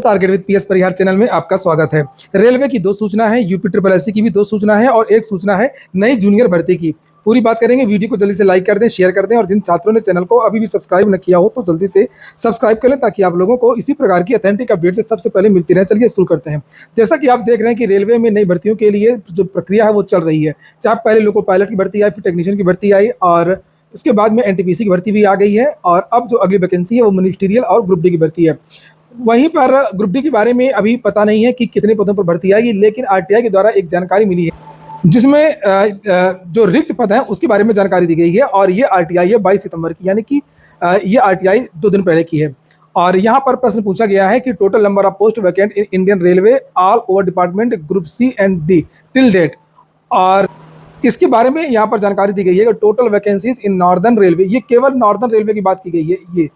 Target with PS Parihar channel में आपका स्वागत है। रेलवे की दो सूचना है, यूपी ट्रिपल एससी की भी दो सूचना है और एक सूचना है नई जूनियर भर्ती की। पूरी बात करेंगे। वीडियो को जल्दी से लाइक कर दें, शेयर कर दें और जिन छात्रों ने चैनल को अभी भी सब्सक्राइब न किया हो तो जल्दी से सब्सक्राइब कर लें ताकि आप लोगों को इसी प्रकार की ऑथेंटिक अपडेट से सबसे पहले मिलती रहे। चलिए शुरू करते हैं। जैसा कि आप देख रहे हैं कि रेलवे में नई भर्तियों के लिए जो प्रक्रिया है वो चल रही है। चाहे पहले लोको पायलट की भर्ती आई, फिर टेक्नीशियन की भर्ती आई और इसके बाद में एनटीपीसी की भर्ती भी आ गई है और अब जो अगली वैकेंसी है वो मिनिस्टीरियल और ग्रुप डी की भर्ती है। वहीं पर ग्रुप डी के बारे में अभी पता नहीं है कि कितने पदों पर भर्ती आएगी, लेकिन आरटीआई के द्वारा एक जानकारी मिली है जिसमें जो रिक्त पद हैं उसके बारे में जानकारी दी गई है और ये आरटीआई है 22 सितंबर की, यानी कि ये आरटीआई 2 दिन पहले की है। और यहाँ पर प्रश्न पूछा गया है कि total number of post vacant in Indian railway all over department group C and D till date. और इसके बारे में यहाँ पर जानकारी दी गई है कि total vacancies in northern railway, ये केवल नॉर्दर्न रेलवे की बात की गई है। ये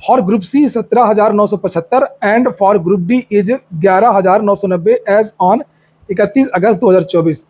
for group C 17,975 and for group D is 11,990 as on 31 August 2024।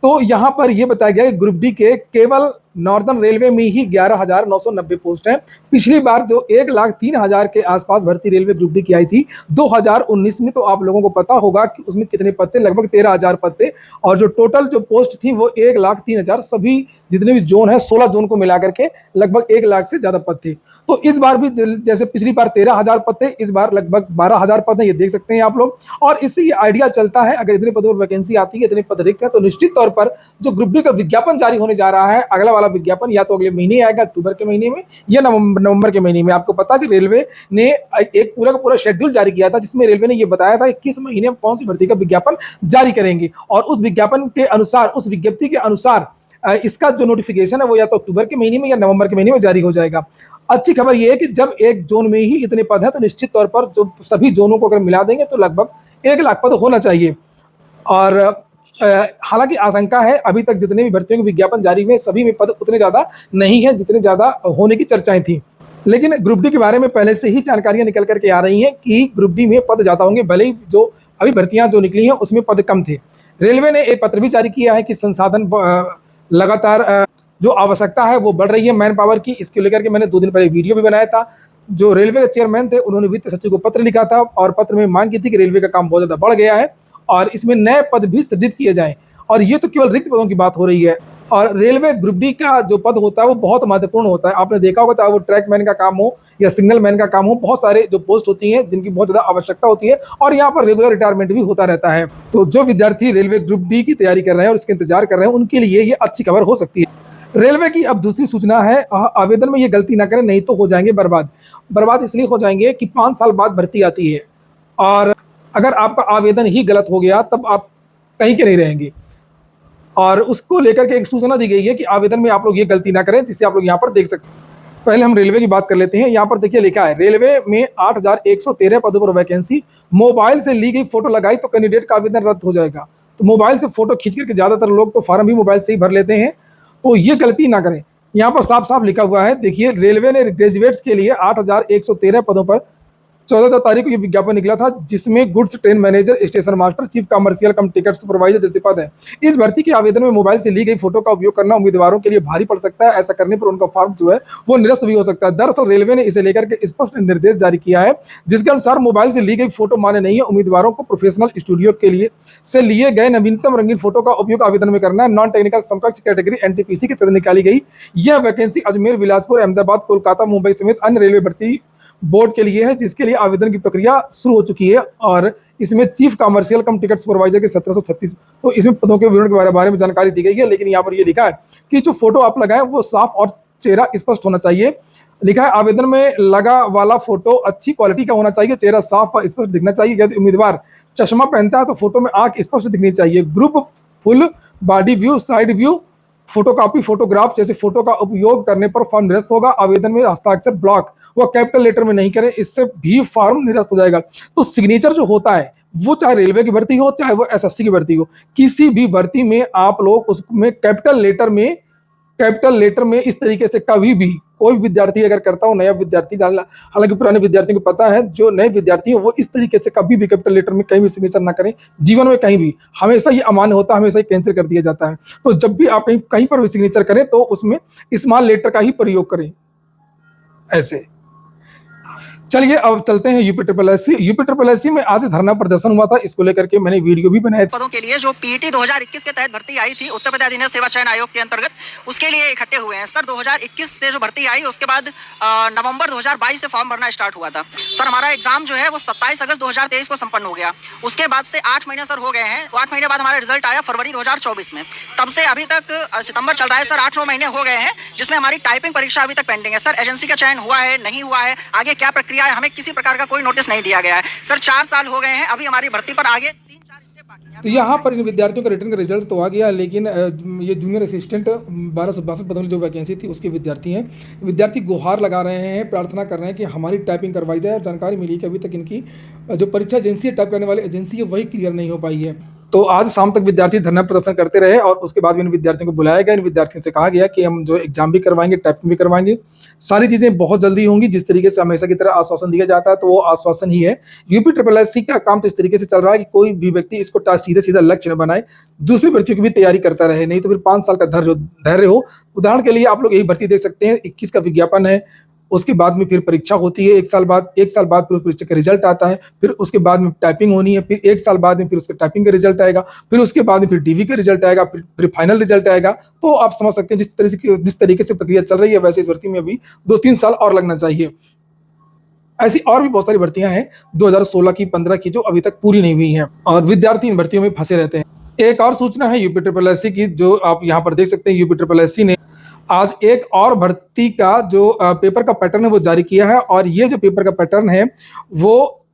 तो यहाँ पर यह बताया गया कि ग्रुप डी के केवल नॉर्दर्न रेलवे में ही 11,990 पोस्ट हैं। पिछली बार जो 1,03,000 के आसपास भर्ती रेलवे ग्रुप डी की आई थी 2019 में, तो आप लोगों को पता होगा कि उसमें कितने पद थे, लगभग 13,000 पद थे और जो टोटल जो पोस्ट थी वो 1,03,000, सभी जितने भी जोन है 16 जोन को मिलाकर के लगभग 1 लाख से ज्यादा पद थे। तो इस बार भी जैसे पिछली बार 13,000 पद थे, इस बार लगभग 12,000 पद है, ये देख सकते हैं आप लोग। और इससे ये आइडिया चलता है अगर इतने पदों पर वैकेंसी आती है, इतने पद रिक्त है, तो निश्चित तौर पर जो ग्रुप डी का विज्ञापन जारी होने जा रहा है, अगला वाला विज्ञापन या तो अगले महीने आएगा, अक्टूबर के महीने में या नवंबर के महीने में। आपको पता है कि रेलवे ने एक पूरा का पूरा शेड्यूल जारी किया था जिसमें रेलवे ने यह बताया था कि किस महीने में कौन सी भर्ती का विज्ञापन जारी करेंगे और उस विज्ञापन के अनुसार, उस विज्ञप्ति के अनुसार इसका जो नोटिफिकेशन है वो या तो अक्टूबर के महीने में या नवंबर के महीने में जारी हो जाएगा। अच्छी खबर यह है कि जब एक जोन में ही इतने पद हैं तो निश्चित तौर पर जो सभी जोनों को अगर मिला देंगे तो लगभग 1 लाख पद होना चाहिए। और हालांकि आशंका है अभी तक जितने भी भर्तियों के विज्ञापन जारी हुए सभी में पद उतने ज्यादा नहीं है जितने ज्यादा होने की चर्चाएं थी। लेकिन ग्रुप डी के बारे में पहले से ही जानकारियां निकल करके आ रही हैं कि ग्रुप डी में पद ज्यादा होंगे, भले ही जो अभी भर्तियां जो निकली हैं उसमें पद कम थे। रेलवे ने एक पत्र भी जारी किया है कि संसाधन लगातार जो आवश्यकता है वो बढ़ रही है मैन पावर की। इसको लेकर के मैंने 2 दिन पहले वीडियो भी बनाया था। जो रेलवे के चेयरमैन थे उन्होंने वित्त सचिव को पत्र लिखा था और पत्र में मांग की थी कि रेलवे का काम बहुत ज्यादा बढ़ गया है और इसमें नए पद भी सृजित किए जाएं। और ये तो केवल रिक्त पदों की बात हो रही है। और रेलवे ग्रुप डी का जो पद होता है वो बहुत महत्वपूर्ण होता है। आपने देखा होगा चाहे वो ट्रैक मैन का काम हो या सिग्नल मैन का काम हो, बहुत सारे जो पोस्ट होती हैं जिनकी बहुत ज्यादा आवश्यकता होती है और यहाँ पर रेगुलर रिटायरमेंट भी होता रहता है। तो जो विद्यार्थी रेलवे ग्रुप डी की तैयारी कर रहे हैं और इसके इंतजार कर रहे हैं उनके लिए ये अच्छी खबर हो सकती है। रेलवे की अब दूसरी सूचना है, आवेदन में ये गलती ना करें नहीं तो हो जाएंगे बर्बाद। बर्बाद इसलिए हो जाएंगे कि 5 साल बाद भर्ती आती है और अगर आपका आवेदन ही गलत हो गया तब आप कहीं के नहीं रहेंगे। और उसको लेकर के एक सूचना दी गई है कि आवेदन में आप लोग ये गलती ना करें, जिससे आप लोग यहाँ पर देख सकते हैं। पहले हम रेलवे की बात कर लेते हैं। यहाँ पर देखिए लिखा है रेलवे में 8,113 पदों पर वैकेंसी, मोबाइल से ली गई फोटो लगाई तो कैंडिडेट का आवेदन रद्द हो जाएगा। तो मोबाइल से फोटो खींच करके ज्यादातर लोग तो फॉर्म भी मोबाइल से ही भर लेते हैं, तो ये गलती ना करें। यहाँ पर साफ साफ लिखा हुआ है, देखिए रेलवे ने ग्रेजुएट्स के लिए 8,113 पदों पर 14 तारीख को ये विज्ञापन निकला था जिसमें goods train manager, station master, chief commercial कम टिकट सुपरवाइजर जैसे पद है। इस भर्ती के आवेदन में मोबाइल से ली गई फोटो का उपयोग करना उम्मीदवारों के लिए भारी पड़ सकता है। ऐसा करने पर उनका फॉर्म जो है वो निरस्त भी हो सकता है। दरअसल रेलवे ने इसे लेकर के स्पष्ट निर्देश जारी किया है जिसके अनुसार मोबाइल से ली गई फोटो मान्य नहीं है। उम्मीदवारों को प्रोफेशनल स्टूडियो के लिए से लिए गए नवीनतम रंगीन फोटो का उपयोग आवेदन में करना है। नॉन टेक्निकल समकक्ष कैटेगरी एनटीपीसी के तहत निकाली गई यह वैकेंसी अजमेर, बिलासपुर, अहमदाबाद, कोलकाता, मुंबई समेत अन्य रेलवे भर्ती बोर्ड के लिए है जिसके लिए आवेदन की प्रक्रिया शुरू हो चुकी है। और इसमें चीफ कमर्शियल कम टिकट सुपरवाइजर के 1736, तो इसमें पदों के विवरण के बारे में जानकारी दी गई है। लेकिन यहाँ पर ये लिखा है कि जो फोटो आप लगाएं वो साफ और चेहरा स्पष्ट होना चाहिए। लिखा है आवेदन में लगा वाला फोटो अच्छी क्वालिटी का होना चाहिए, चेहरा साफ और स्पष्ट दिखना चाहिए। यदि उम्मीदवार चश्मा पहनता है तो फोटो में आंख स्पष्ट दिखनी चाहिए। Group, full body view, side view, photocopy, photograph जैसे फोटो का उपयोग करने पर फॉर्म निरस्त होगा। आवेदन में हस्ताक्षर ब्लॉक व कैपिटल लेटर में नहीं करें, इससे भी फॉर्म निरस्त हो जाएगा। तो सिग्नेचर जो होता है वो चाहे रेलवे की भर्ती हो चाहे वो एसएससी की भर्ती हो, किसी भी भर्ती में आप लोग उसमें कैपिटल लेटर में इस तरीके से कभी भी कोई विद्यार्थी अगर करता हो, नया विद्यार्थी, हालांकि पुराने विद्यार्थियों को पता है, जो नए विद्यार्थी हो वो इस तरीके से कभी भी कैपिटल लेटर में कहीं भी सिग्नेचर ना करें। जीवन में कहीं भी हमेशा ये अमान्य होता है, हमेशा ही कैंसिल कर दिया जाता है। तो जब भी आप कहीं पर भी सिग्नेचर करें तो उसमें स्मॉल लेटर का ही प्रयोग करें। ऐसे चलिए अब चलते हैं यूपी ट्रिपल एससी में आज धरना प्रदर्शन हुआ था, इसको लेकर के मैंने वीडियो भी बनाया। पदों के लिए जो पीईटी 2021 के तहत भर्ती आई थी उत्तर प्रदेश अधिनियम सेवा चयन आयोग के अंतर्गत, उसके लिए इकट्ठे हुए हैं सर। 2021 से जो भर्ती आई उसके बाद नवंबर 2022 से फॉर्म भरना स्टार्ट हुआ था सर। हमारा एग्जाम जो है वो 27 अगस्त 2023 को संपन्न हो गया। उसके बाद से 8 महीने सर हो गए हैं। 8 महीने बाद हमारा रिजल्ट आया फरवरी 2024 में। तब से अभी तक सितंबर चल रहा है सर, 8-9 महीने हो गए हैं, जिसमें हमारी टाइपिंग परीक्षा अभी तक पेंडिंग है सर। एजेंसी का चयन हुआ है नहीं हुआ है, आगे क्या प्रक्रिया है, हमें किसी प्रकार का कोई नोटिस नहीं दिया गया है सर। 4 साल हो गए हैं, अभी हमारी भर्ती पर आगे 3-4 स्टेप बाकी है। तो यहाँ पर इन विद्यार्थियों का रिटर्न का रिजल्ट तो आ गया, लेकिन ये जूनियर असिस्टेंट 1262 पदों की जो वैकेंसी थी उसके विद्यार्थी हैं। विद्यार्थी गुहार लगा रहे हैं, प्रार्थना कर रहे हैं कि हमारी टाइपिंग करवाई जाए। और जानकारी मिली कि अभी तक इनकी जो परीक्षा एजेंसी टाइप करने वाली एजेंसी है वही क्लियर नहीं हो पाई है। तो आज शाम तक विद्यार्थी धरना प्रदर्शन करते रहे और उसके बाद इन विद्यार्थियों को बुलाया गया। इन विद्यार्थियों से कहा गया कि हम जो एग्जाम भी करवाएंगे, टाइपिंग भी करवाएंगे, सारी चीज़ें बहुत जल्दी होंगी। जिस तरीके से हमेशा की तरह आश्वासन दिया जाता है तो वो आश्वासन ही है। यूपी ट्रिपल एससी का काम तो इस तरीके से चल रहा है कि कोई भी व्यक्ति इसको सीधे सीधा लक्ष्य न बनाए, दूसरी भर्तियों की भी तैयारी करता रहे, नहीं तो फिर 5 साल का धैर्य हो। उदाहरण के लिए आप लोग यही भर्ती देख सकते हैं, 21 का विज्ञापन है, उसके बाद में फिर परीक्षा होती है, 1 साल बाद फिर परीक्षा का रिजल्ट आता है, फिर उसके बाद में टाइपिंग होनी है, फिर 1 साल बाद में फिर उसके टाइपिंग का रिजल्ट आएगा, फिर उसके बाद में फिर डीवी का रिजल्ट आएगा, फिर फाइनल रिजल्ट आएगा। तो आप समझ सकते हैं जिस तरीके से प्रक्रिया चल रही है, वैसे इस भर्ती में अभी 2-3 साल और लगना चाहिए। ऐसी और भी बहुत सारी भर्तियां हैं 2016 की, 15 की, जो अभी तक पूरी नहीं हुई हैं और विद्यार्थी इन भर्तियों में फंसे रहते हैं। एक और सूचना है यूपी ट्रिपल एससी की, जो आप यहाँ पर देख सकते हैं। यूपी ट्रिपल एससी ने आज एक और भर्ती का जो पेपर का पैटर्न है वो जारी किया है। और ये जो पेपर का पैटर्न है वो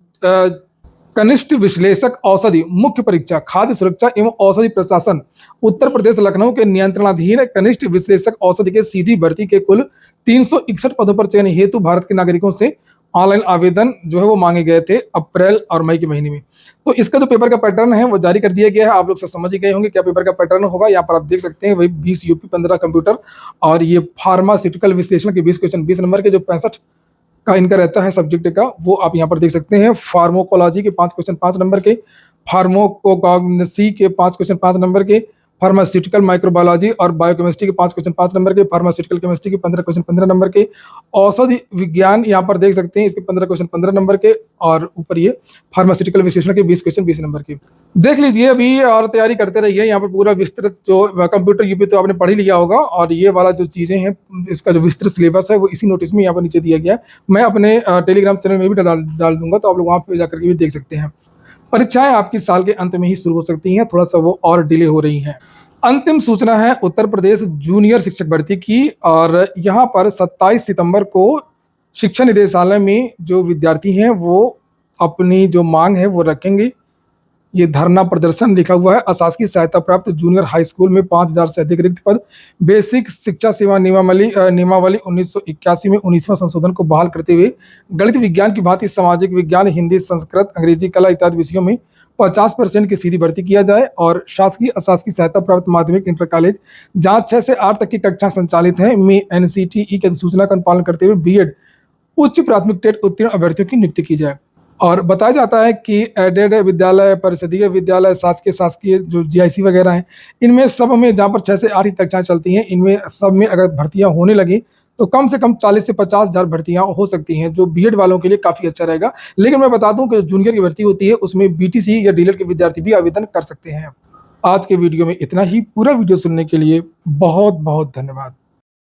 कनिष्ठ विश्लेषक औषधि मुख्य परीक्षा खाद्य सुरक्षा एवं औषधि प्रशासन उत्तर प्रदेश लखनऊ के नियंत्रणाधीन कनिष्ठ विश्लेषक औषधि के सीधी भर्ती के कुल 361 पदों पर चयन हेतु भारत के नागरिकों से ऑनलाइन आवेदन जो है वो मांगे गए थे अप्रैल और मई के महीने में। तो इसका जो पेपर का पैटर्न है वो जारी कर दिया गया है। आप लोग सब समझ ही गए होंगे क्या पेपर का पैटर्न होगा। यहाँ पर आप देख सकते हैं वही 20 यूपी, 15 कंप्यूटर और ये फार्मास्यूटिकल विश्लेषण के 20 क्वेश्चन, 20 नंबर के जो 65 का इनका रहता है सब्जेक्ट का, वो आप यहाँ पर देख सकते हैं। फार्मोकोलॉजी के 5 क्वेश्चन 5 नंबर के, फार्मोकोगनोसी के 5 क्वेश्चन 5 नंबर के, फार्मास्यूटिकल माइक्रोबायोलॉजी और बायोकेमिस्ट्री के 5 क्वेश्चन 5 नंबर के, फार्मास्यूटिकल केमिस्ट्री के 15 क्वेश्चन 15 नंबर के, औषधि विज्ञान यहाँ पर देख सकते हैं इसके 15 क्वेश्चन 15 नंबर के, और ऊपर ये फार्मास्यूटिकल विश्लेषण के 20 क्वेश्चन 20 नंबर के। देख लीजिए अभी और तैयारी करते रहिए। यहाँ पर पूरा विस्तृत जो कंप्यूटर यूपी तो आपने पढ़ ही लिया होगा, और ये वाला जो चीज़ें हैं इसका जो विस्तृत सिलेबस है वो इसी नोटिस में यहाँ पर नीचे दिया गया है। मैं अपने टेलीग्राम चैनल में भी डाल दूंगा, तो आप लोग वहाँ पर जाकर के भी देख सकते हैं। परीक्षाएं आपकी साल के अंत में ही शुरू हो सकती हैं, थोड़ा सा वो और डिले हो रही हैं। अंतिम सूचना है उत्तर प्रदेश जूनियर शिक्षक भर्ती की, और यहाँ पर 27 सितंबर को शिक्षा निदेशालय में जो विद्यार्थी हैं वो अपनी जो मांग है वो रखेंगे। ये धरना प्रदर्शन लिखा हुआ है। अशासकीय सहायता प्राप्त जूनियर हाई स्कूल में 5000 से अधिक रिक्त पद, बेसिक शिक्षा सेवा नियमावली 1981 में 19वां संशोधन को बहाल करते हुए गणित विज्ञान की भांति सामाजिक विज्ञान, हिंदी, संस्कृत, अंग्रेजी, कला इत्यादि विषयों में 50% की सीधी भर्ती किया जाए। और शासकीय अशासकीय सहायता प्राप्त माध्यमिक इंटर कॉलेज जहाँ 6 से 8 तक की कक्षा संचालित है में NCTE की अधिसूचना का अनुपालन करते हुए बीएड उच्च प्राथमिक टेट उत्तीर्ण अभ्यर्थियों की नियुक्ति की जाए। और बताया जाता है कि एडेड विद्यालय, परिषदीय विद्यालय, शासकीय जो GIC वगैरह हैं, इनमें सब में जहाँ पर 6 से 8 की कक्षाएं चलती हैं, इनमें सब में अगर भर्तियां होने लगी तो कम से कम 40 से 50 हज़ार भर्तियां हो सकती हैं, जो बीएड वालों के लिए काफ़ी अच्छा रहेगा। लेकिन मैं बता दूं कि जूनियर की भर्ती होती है उसमें BTC या डीलर के विद्यार्थी भी आवेदन कर सकते हैं। आज के वीडियो में इतना ही। पूरा वीडियो सुनने के लिए बहुत बहुत धन्यवाद।